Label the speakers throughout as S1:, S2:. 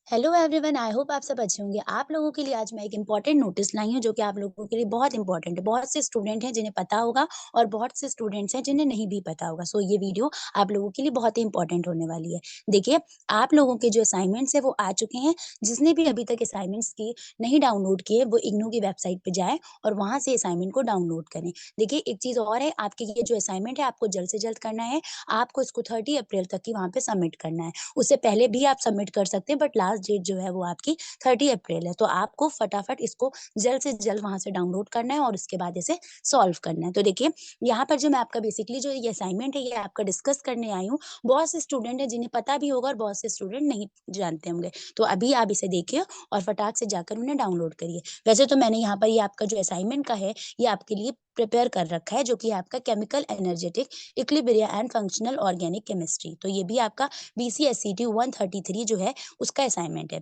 S1: Hello everyone, I hope आप सब अच्छे होंगे। आप लोगों के लिए आज मैं एक इंपॉर्टेंट नोटिस लाई हूँ जो कि आप लोगों के लिए बहुत इंपॉर्टेंट है। बहुत से स्टूडेंट हैं जिन्हें पता होगा और बहुत से स्टूडेंट्स हैं जिन्हें नहीं भी पता होगा। सो ये वीडियो आप लोगों के लिए बहुत ही इंपॉर्टेंट होने वाली है। देखिए, आप लोगों के जो असाइनमेंट्स है वो आ चुके हैं। जिसने भी अभी तक असाइनमेंट्स की नहीं डाउनलोड किए वो इग्नू की वेबसाइट पे जाए और वहां से असाइनमेंट को डाउनलोड करें। देखिए, एक चीज और है, आपके ये जो असाइनमेंट है आपको जल्द से जल्द करना है। आपको इसको 30 अप्रैल तक की वहां पे सबमिट करना है। उससे पहले भी आप सबमिट कर सकते हैं, बट लास्ट डेट जो है वो आपकी 30 अप्रैल है। तो आपको फटाफट इसको जल्द से जल्द वहां से डाउनलोड करना है और उसके बाद इसे सॉल्व करना है। तो देखिए, यहाँ पर जो मैं आपका बेसिकली जो ये असाइनमेंट है ये आपका डिस्कस करने आई हूँ। बहुत से स्टूडेंट है जिन्हें पता भी होगा और बहुत से स्टूडेंट नहीं जानते होंगे। तो अभी आप इसे देखिए और फटाक से जाकर उन्हें डाउनलोड करिए। वैसे तो मैंने यहाँ पर ये आपका जो असाइनमेंट का है ये आपके लिए प्रिपेयर कर रखा है, जो कि आपका chemical energetic equilibrium and functional organic chemistry. तो ये भी आपका BCSCT 133 जो है उसका असाइनमेंट है।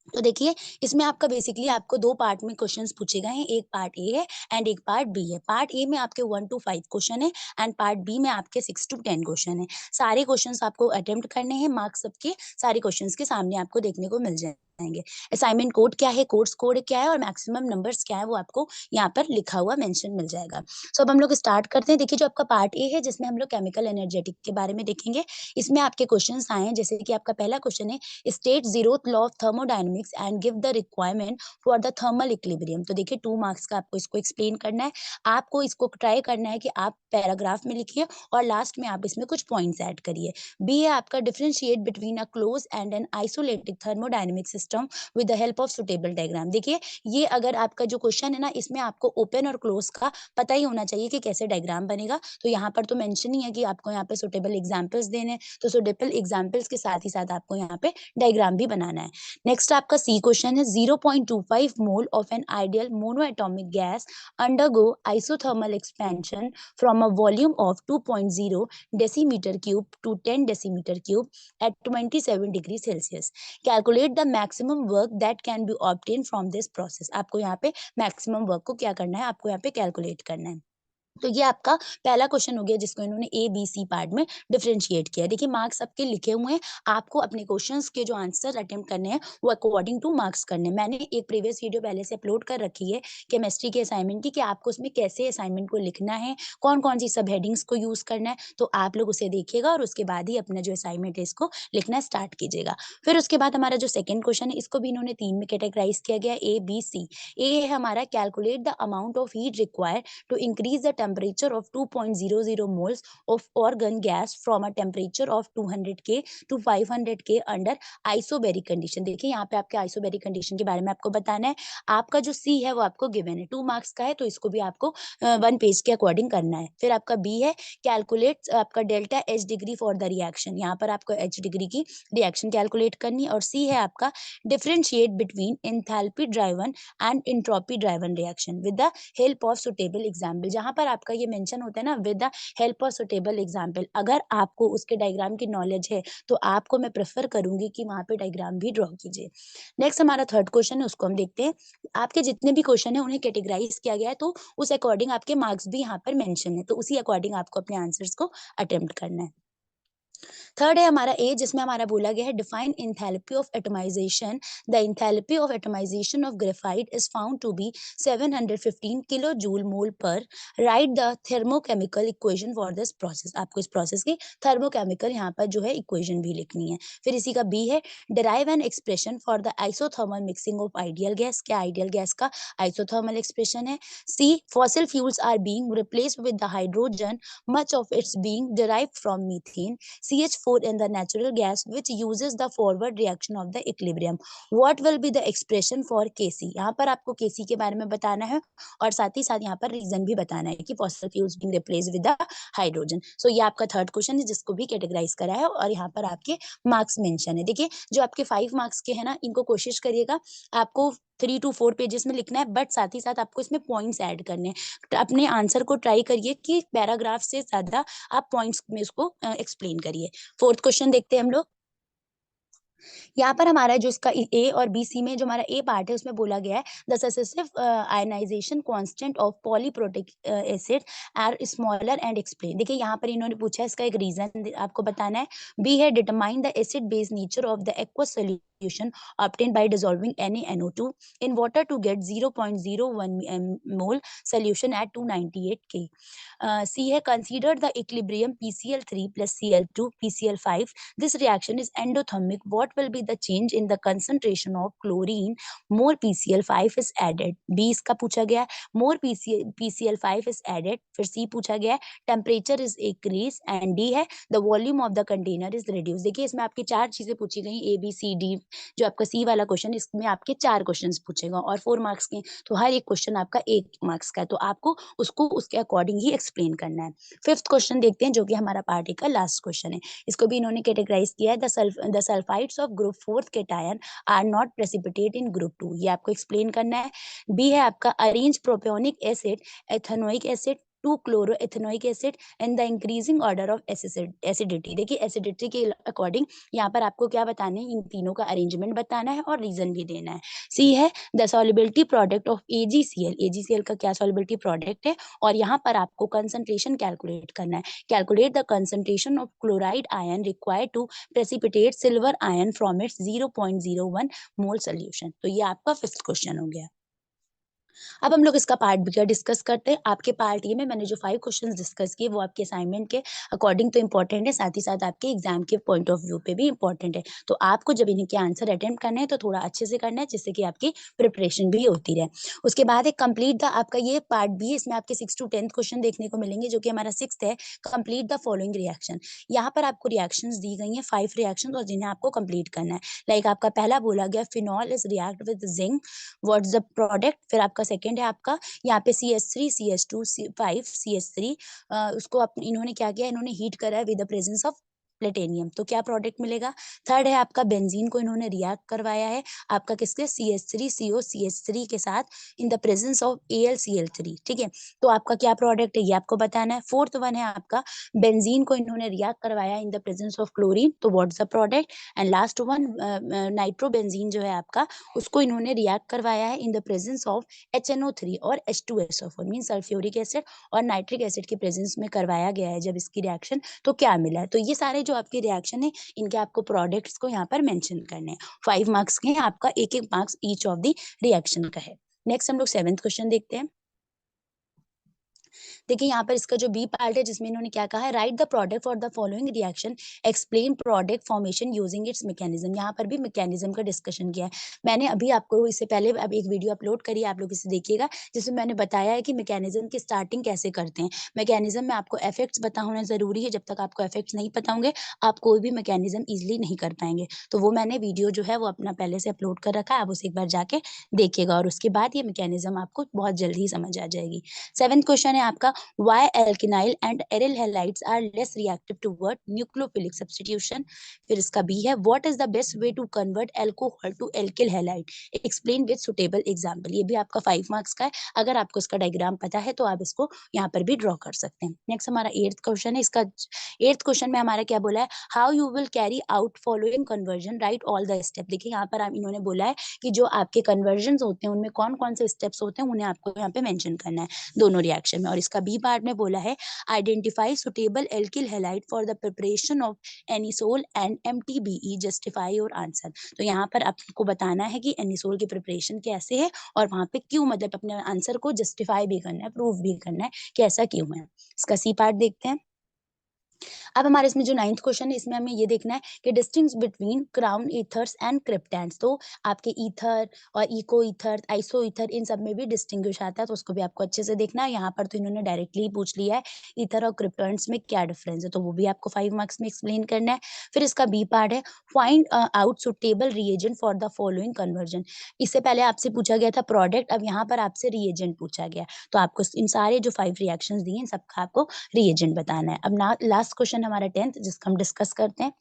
S1: तो देखिए, इसमें आपका बेसिकली आपको 2 पार्ट में क्वेश्चंस पूछे गए हैं। एक पार्ट ए है एंड एक पार्ट बी है। पार्ट ए में आपके 1 टू 5 क्वेश्चन है एंड पार्ट बी में आपके 6 टू 10 क्वेश्चन है। सारे क्वेश्चंस आपको अटेम्प्ट करने हैं। मार्क्स सबके सारे क्वेश्चंस के सामने आपको देखने को मिल जाएंगे। असाइनमेंट कोड क्या है, कोर्स कोड क्या है और मैक्सिमम नंबर्स क्या है वो आपको यहाँ पर लिखा हुआ मेंशन मिल जाएगा। सो अब हम लोग स्टार्ट करते हैं। देखिए, जो आपका पार्ट ए है जिसमें हम लोग केमिकल एनर्जेटिक के बारे में देखेंगे। इसमें आपके क्वेश्चंस आए हैं, जैसे कि आपका पहला क्वेश्चन है, state zeroth law of thermodynamics and give the requirement for the thermal equilibrium. तो देखिए, 2 मार्क्स का आपको इसको एक्सप्लेन करना है। आपको इसको ट्राई करना है कि आप पैराग्राफ में लिखिए और लास्ट में आप इसमें कुछ पॉइंट्स ऐड करिए। बी है आपका, differentiate between a close and an isolated thermodynamic system with the help of suitable diagram. देखिए, ये अगर आपका जो क्वेश्चन है ना, इसमें आपको ओपन और क्लोज का पता ही होना चाहिए कि कैसे डायग्राम बनेगा। तो यहाँ पर तो मेंशन ही है कि आपको यहाँ पे सुटेबल एग्जांपल्स देने हैं। तो सुटेबल एग्जांपल्स के साथ ही साथ आपको यहाँ पे डायग्राम भी बनाना है। नेक्स्ट आपका सी क्वेश्चन है, 0.25 mole of an ideal monoatomic gas undergo isothermal expansion from a volume of 2.0 decimetre cube to 10 decimetre cube at 27 degree Celsius. Calculate the maximum work that can be obtain from this process. आपको यहाँ पे maximum work को क्या करना है, आपको यहाँ पे कैलकुलेट करना है। तो ये आपका पहला क्वेश्चन हो गया जिसको इन्होंने ए बी सी पार्ट में डिफरेंशिएट किया। देखिए, मार्क्स सबके लिखे हुए हैं। आपको अपने क्वेश्चंस के जो आंसर अटेम्प्ट करने हैं वो अकॉर्डिंग टू मार्क्स करने हैं। मैंने एक प्रीवियस वीडियो पहले से अपलोड कर रखी है केमिस्ट्री के असाइनमेंट की, कि आपको उसमें कैसे असाइनमेंट को लिखना है, कौन कौन सी सब हेडिंग्स को यूज करना है। तो आप लोग उसे देखिएगा और उसके बाद ही अपना जो असाइनमेंट है इसको लिखना स्टार्ट कीजिएगा। फिर उसके बाद हमारा जो सेकंड क्वेश्चन है इसको भी इन्होंने 3 में कैटेगराइज किया गया, ए बी सी। ए है हमारा, calculate the amount of heat required to increase the temperature of 2.00 moles of organ gas from a temperature of 200 K to 500 K under isobaric condition। देखिए, यहाँ पे आपके आइसोबेरिक कंडीशन के बारे में आपको बताना है। आपका जो सी है वो आपको गिवन है, 2 मार्क्स का है, तो इसको भी आपको 1 पेज के अकॉर्डिंग करना है। फिर आपका बी है, कैलकुलेट आपका delta H degree for the reaction. यहाँ पर आपको एच डिग्री की रिएक्शन कैलकुलेट करनी है। और सी है आपका, differentiate between enthalpy driven and entropy driven reaction with the help of suitable example. जहां पर आपका ये मेंशन होता है ना, with the help of suitable example, अगर आपको उसके डायग्राम की नॉलेज है तो आपको मैं प्रेफर करूंगी कि वहां पे डायग्राम भी ड्रॉ कीजिए। नेक्स्ट हमारा थर्ड क्वेश्चन है, उसको हम देखते हैं। आपके जितने भी क्वेश्चन है उन्हें कैटेगराइज किया गया है, तो उस अकॉर्डिंग आपके मार्क्स भी यहाँ पर मेंशन है। तो उसी अकॉर्डिंग आपको अपने आंसर्स को अटेम्प्ट करना है। थर्ड है हमारा ए, जिसमें हमारा बोला गया है, define enthalpy of atomisation. The enthalpy of atomisation of graphite is found to be 715 kilo joule mole पर। Write the thermochemical equation for this process. आपको इस प्रोसेस की थर्मोकेमिकल यहाँ पर जो है इक्वेशन भी लिखनी है। फिर इसी का बी है, derive an expression for the isothermal mixing of ideal gas. क्या आइडियल गैस का आइसोथर्मल एक्सप्रेशन है। C, fossil fuels are being replaced with the hydrogen, much of its being derived from methane, CH4 in the natural gas which uses the forward reaction of the equilibrium. What will be the expression for Kc? यहाँ पर आपको Kc के बारे में बताना है और साथ ही साथ यहाँ पर रीजन भी बताना है कि fossil fuels being replaced with the hydrogen. So ये आपका थर्ड क्वेश्चन है जिसको भी कैटेगराइज करा है और यहाँ पर आपके मार्क्स मेंशन है। देखिए, जो आपके 5 मार्क्स के है ना, इनको कोशिश करिएगा आपको 3 to 4 पेजेस में लिखना है, बट साथ ही साथ आपको इसमें पॉइंट्स ऐड करने हैं। अपने आंसर को ट्राई करिए कि पैराग्राफ से ज्यादा आप पॉइंट्स में उसको एक्सप्लेन करिए। फोर्थ क्वेश्चन देखते हैं हम लोग। यहाँ पर हमारा जो इसका ए और बी सी में जो हमारा ए पार्ट है उसमें बोला गया है, the successive ionization constant of polyprotic acid are smaller and explain. देखिए, यहाँ पर इन्होंने पूछा है, इसका एक रीजन आपको बताना है। बी है, determine the acid base nature of the aqueous solution obtained by dissolving NaNO2 in water to get 0.01 mole solution at 298 K. C है consider the equilibrium PCl3 plus Cl2 PCl5. This reaction is endothermic. What will be the change in the concentration of chlorine? More PCl5 is added. B इसका पूछा गया है. More PCl5 is added. फिर C पूछा गया है temperature is increased and D है the volume of the container is reduced. देखिए इसमें आपकी चार चीजें पूछी गई A B C D. जो आपका C वाला क्वेश्चन इसमें आपके 4 क्वेश्चंस पूछेगा और 4 मार्क्स के, तो हर एक क्वेश्चन आपका 1 मार्क्स का है, तो आपको उसको उसके अकॉर्डिंग ही एक्सप्लेन करना है. फिफ्थ क्वेश्चन देखते हैं जो कि हमारा पार्ट का लास्ट क्वेश्चन है. इसको भी इन्होंने कैटेगराइज किया है the sulphides of group 4 cation are not precipitate in group 2. ये आपको एक्सप्लेन करना है. बी है आपका arrange propionic acid ethanoic acid to chloroethanoic acid and the increasing order of acidity. देखिए एसिडिटी के अकॉर्डिंग यहाँ पर आपको क्या बताना है, इन तीनों का अरेंजमेंट बताना है और रीजन भी देना है. सी है the solubility product of AgCl. AgCl का क्या सॉल्युबिलिटी प्रोडक्ट है और यहाँ पर आपको कंसंट्रेशन कैलकुलेट करना है. Calculate the concentration of chloride ion required to precipitate silver ion from its 0.01 mole solution. तो ये आपका फिफ्थ क्वेश्चन हो गया. अब हम लोग इसका पार्ट बी का डिस्कस करते हैं. आपके पार्ट ए में मैंने जो 5 क्वेश्चंस डिस्कस किए वो आपके असाइनमेंट के अकॉर्डिंग तो इंपॉर्टेंट है, साथ ही साथ आपके एग्जाम के पॉइंट ऑफ व्यू पे भी इंपॉर्टेंट है. तो आपको जब इनके आंसर अटेम्प्ट करने हैं तो थोड़ा अच्छे से करना है जिससे कि आपकी प्रिपरेशन भी होती रहे. उसके बाद एक कंप्लीट द आपका ये पार्ट बी है, इसमें आपके 6 to 10 क्वेश्चन देखने को मिलेंगे जो कि हमारा 6th है. Complete the following reaction. यहाँ पर आपको रिएक्शंस दी गई हैं 5 रिएक्शन और जिन्हें आपको कंप्लीट करना है. लाइक आपका पहला बोला गया phenol is react with zinc, what's the product. फिर आपका सेकंड है आपका यहाँ पे CH3 CH2 5 CH3, उसको इन्होंने क्या किया, इन्होंने हीट करा है with the presence of platinum, तो क्या प्रोडक्ट मिलेगा. थर्ड है आपका बेंजीन को इन्होंने रिएक्ट करवाया है आपका किसके CH3CO CH3 के साथ इन द प्रेजेंस ऑफ AlCl3. ठीक है, तो आपका क्या प्रोडक्ट है ये आपको बताना है. फोर्थ वन है आपका बेंजीन को इन्होंने रिएक्ट करवाया in the presence of chlorine, तो what's the product. And last one nitrobenzene जो है आपका उसको इन्होंने रिएक्ट करवाया है इन द प्रेजेंस ऑफ HNO3 और H2SO4 मीन सल्फ्यूरिक एसिड और नाइट्रिक एसिड के प्रेजेंस में करवाया गया है जब इसकी रिएक्शन, तो क्या मिला है. तो ये सारे जो आपके रिएक्शन है इनके आपको प्रोडक्ट्स को यहाँ पर मेंशन करने हैं. 5 मार्क्स के हैं, आपका एक एक marks each of the reaction का है. नेक्स्ट हम लोग 7th क्वेश्चन देखते हैं. देखिए यहाँ पर इसका जो बी पार्ट है जिसमें इन्होंने क्या कहा है, right the product for the following reaction, explain product formation using its mechanism. यहाँ पर भी मैकेनिज्म का डिस्कशन किया है. मैंने अभी आपको इससे पहले अब एक वीडियो अपलोड करी, आप लोग इसे देखिएगा, जिसमें मैंने बताया है कि मैकेनिज्म की स्टार्टिंग कैसे करते हैं. मैकेनिज्म में आपको इफेक्ट्स पता होना जरूरी है. जब तक आपको इफेक्ट्स नहीं पता होंगे आप कोई भी मैकेनिज्म इजिली नहीं कर पाएंगे. तो वो मैंने वीडियो जो है वो अपना पहले से अपलोड कर रखा है, आप उसे एक बार जाके देखिएगा और उसके बाद ये मैकेनिज्म आपको बहुत जल्दी ही समझ आ जाएगी. 7th क्वेश्चन है आपका why alkynyl and aryl halides are less reactive toward nucleophilic substitution. फिर इसका बी है what is the best way to convert alcohol to alkyl halide, explain with suitable example. ये भी आपका 5 मार्क्स का है. अगर आपको इसका डायग्राम पता है तो आप इसको यहाँ पर भी ड्रॉ कर सकते हैं. नेक्स्ट हमारा 8th क्वेश्चन है. इसका 8th क्वेश्चन में हमारा क्या बोला है, how you will carry out following conversion, right all the step. देखिए यहाँ पर इन्होंने बोला है कि जो आपके कन्वर्जन होते हैं उनमें कौन कौन से स्टेप्स होते हैं उन्हें आपको यहाँ पे मेंशन करना है दोनों रिएक्शन में. और इसका बी पार्ट में बोला है identify suitable alkyl halide for the preparation of anisole and MTBE, justify your answer. तो यहाँ पर आपको बताना है कि एनिसोल की प्रिपरेशन कैसे है और वहां पे क्यों, मतलब अपने आंसर को जस्टिफाई भी करना है, प्रूव भी करना है कि ऐसा क्यों है. इसका सी पार्ट देखते हैं. अब हमारे इसमें जो 9th क्वेश्चन है इसमें हमें ये देखना है कि distinguish between crown ethers and cryptands. तो आपके ईथर और इको ईथर, आइसो ईथर, इन सब में भी डिस्टिंग्विश आता है, तो उसको भी आपको अच्छे से देखना है. यहाँ पर तो इन्होंने डायरेक्टली ही पूछ लिया है ईथर और क्रिप्टेंट्स में क्या डिफरेंस है, तो वो भी आपको 5 मार्क्स में एक्सप्लेन करना है. फिर इसका बी पार्ट है find out suitable reagent for the following conversion. इससे पहले आपसे पूछा गया था प्रोडक्ट, अब यहाँ पर आपसे रिएजेंट पूछा गया, तो आपको इन सारे जो 5 रिएक्शंस दिए इन सबका आपको रिएजेंट बताना है. अब लास्ट क्वेश्चन हमारा 10th जिसका हम डिस्कस करते हैं.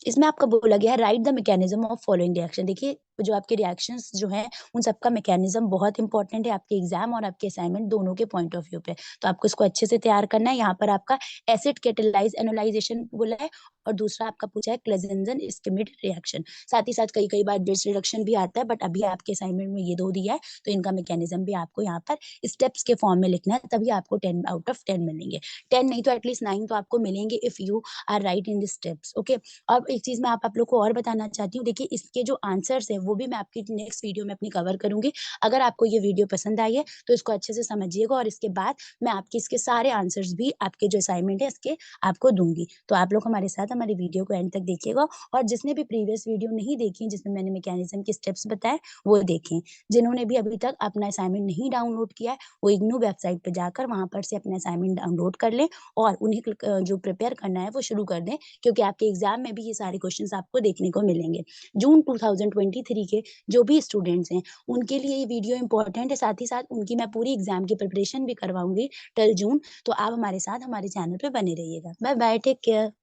S1: इसमें आपका बोला गया है right the mechanism of following reaction. देखिए जो आपके रिएक्शंस जो हैं, उन सबका मैकेनिज़्म बहुत इम्पोर्टेंट है आपके एग्ज़ाम और आपके असाइनमेंट दोनों के पॉइंट ऑफ व्यू पे। तो आपको इसको अच्छे से तैयार करना है। यहाँ पर आपका एसिड कैटालाइज़ एनालाइज़ेशन बोला है और दूसरा आपका पूछा है क्लेज़ेंज़न इस्केमिड रिएक्शन। साथ ही साथ कई-कई बार ब्रिज रिडक्शन भी आता है, बट अभी आपके असाइनमेंट में ये 2 दिया है, तो इनका मैकेनिज़्म भी आपको यहाँ पर स्टेप्स के फॉर्म में लिखना है, तभी आपको 10 आउट ऑफ 10 मिलेंगे। 10 नहीं तो एटलीस्ट 9 तो आपको मिलेंगे if you are right in the steps, okay. अब एक चीज़ मैं आप लोग को और बताना चाहती हूँ, देखिए इसके जो आंसर्स हैं, वो भी मैं आपकी नेक्स्ट वीडियो में अपनी कवर करूँगी। अगर आपको ये वीडियो पसंद आई है, तो इसको अच्छे से समझिएगा और इसके बाद मैं आपके इसके सारे आंसर्स भी आपके जो असाइनमेंट है, इसके आपको दूँगी। तो आप लोग हमारे साथ हमारी वीडियो को एंड तक देखिएगा और जिसने भी प्रीवियस वीडियो नहीं देखी, जिसमें मैंने मैकेनिज़्म के स्टेप्स बताए, वो देखें। जिन्होंने भी अभी तक अपना असाइनमेंट नहीं डाउनलोड किया है, वो इग्नू वेबसाइट पे जाकर वहाँ पर से अपना असाइनमेंट डाउनलोड कर लें और उन्हें जो प्रिपेयर करना है, वो शुरू कर दें, क्योंकि आपके एग्ज़ाम में भी ये सारे क्वेश्चंस आपको देखने को मिलेंगे। जून 2023 के जो भी स्टूडेंट्स हैं, उनके लिए ये वीडियो इम्पोर्टेंट है, साथ ही साथ उनकी मैं पूरी एग्ज़ाम की प्रिपरेशन भी करवाऊँगी टिल जून। तो आप हमारे साथ हमारे चैनल पे बने रहिएगा। Bye bye, take care.